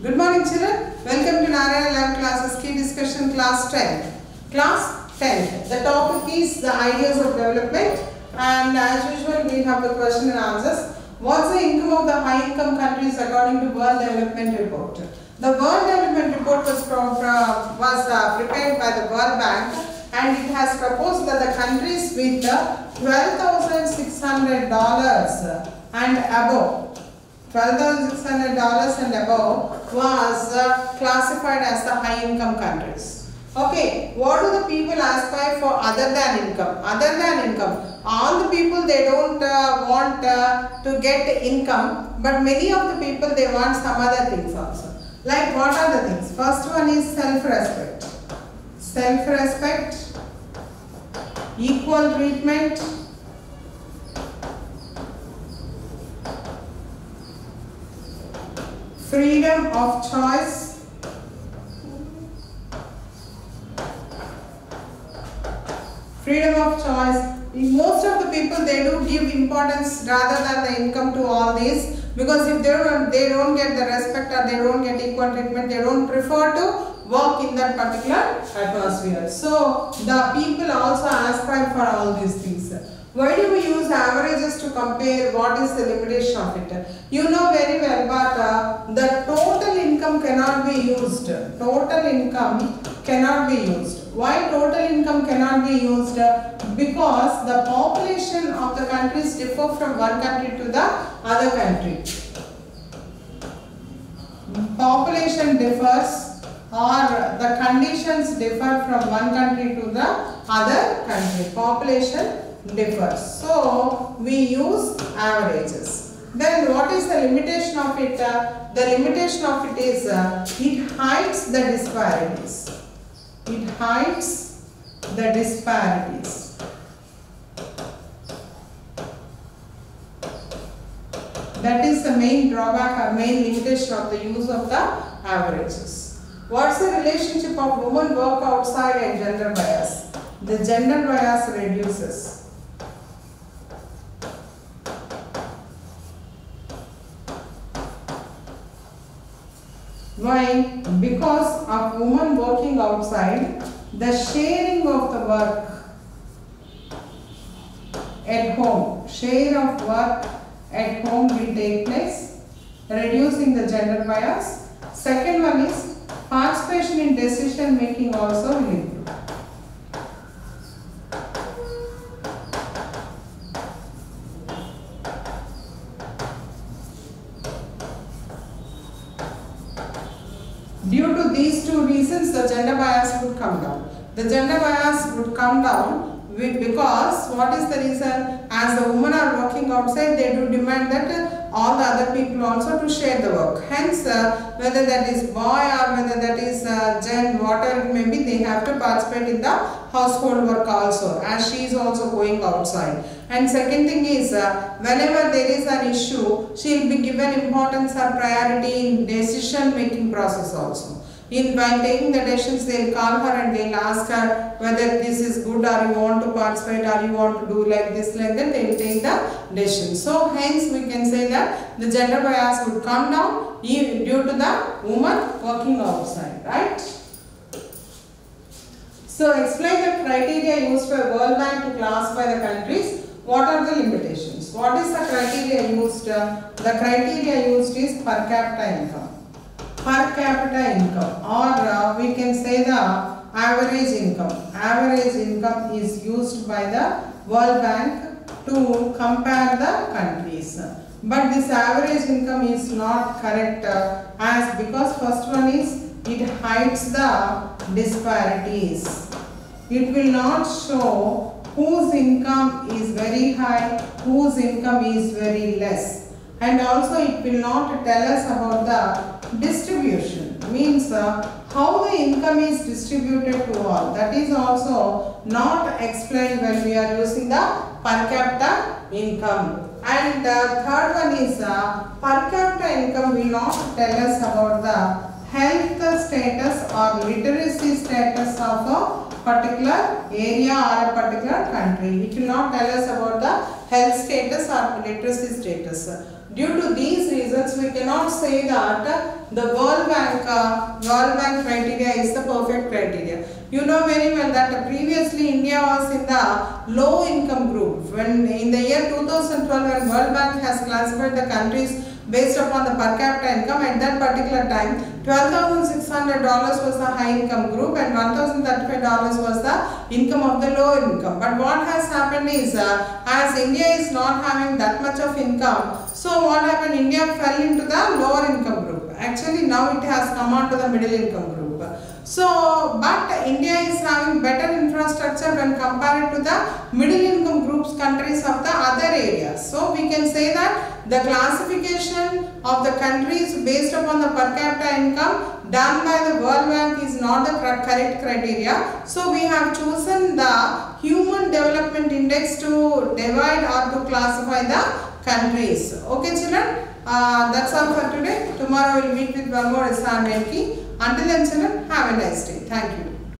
Good morning children. Welcome to Narayana Lab classes key discussion class 10. Class 10. The topic is the ideas of development, and as usual we have the question and answers. What's the income of the high income countries according to World Development Report? The World Development Report was prepared by the World Bank, and it has proposed that the countries with $12,600 and above $12,600 and above was classified as the high income countries. Okay, what do the people aspire for other than income? Other than income, all the people they don't want to get income, but many of the people they want some other things also. Like what are the things? First one is self-respect. Self-respect, equal treatment, freedom of choice, freedom of choice. Most of the people they do give importance rather than the income to all these, because if they don't get the respect or they don't get equal treatment, they don't prefer to work in that particular atmosphere. So the people also aspire for all these things. Why do we use averages to compare? What is the limitation of it? You know very well, but the total income cannot be used. Total income cannot be used. Why total income cannot be used? Because the population of the countries differ from one country to the other country. Population differs, or the conditions differ from one country to the other country. Population differs. So we use averages. Then what is the limitation of it? The limitation of it is it hides the disparities. It hides the disparities. That is the main drawback or main limitation of the use of the averages. What's the relationship of women work outside and gender bias? The gender bias reduces. Why? Because of women working outside, the sharing of the work at home, share of work at home will take place, reducing the gender bias. Second one is participation in decision making also will improve. Due to these two reasons, the gender bias would come down. The gender bias would come down because what is the reason? As the women are working outside, they do demand that all the other people also to share the work. Hence, whether that is boy or whether that is gen, whatever it may be, they have to participate in the household work also, as she is also going outside. And second thing is, whenever there is an issue, she will be given importance or priority in decision making process also. While taking the decisions, they will call her and they will ask her whether this is good or you want to participate or you want to do like this, like that, they will take the decision. So hence we can say that the gender bias would come down due to the woman working outside, right? So explain the criteria used by World Bank to classify the countries. What are the limitations? What is the criteria used? The criteria used is per capita income. Per capita income, or we can say the average income. Average income is used by the World Bank to compare the countries. But this average income is not correct because first one is it hides the disparities. It will not show whose income is very high, whose income is very less. And also it will not tell us about the distribution, means how the income is distributed to all. That is also not explained when we are using the per capita income. And the third one is per capita income will not tell us about the health status or literacy status of a particular area or a particular country. It will not tell us about the health status or literacy status. Due to these reasons, we cannot say that the World Bank criteria is the perfect criteria. You know very well that previously India was in the low income group. When in the year 2012, when World Bank has classified the countries based upon the per capita income, at that particular time, $12,600 was the high income group and $1,035 was the income of the low income. But what has happened is, as India is not having that much of income, so what happened? India fell into the lower income group. Actually, now it has come on to the middle income group. So, but India is having better infrastructure when compared to the middle income groups countries of the other areas. So, we can say that the classification of the countries based upon the per capita income done by the World Bank is not the correct criteria. So, we have chosen the Human Development Index to divide or to classify the countries. Okay children, that's all for today. Tomorrow we will meet with one more assignment key. Until then children, have a nice day. Thank you.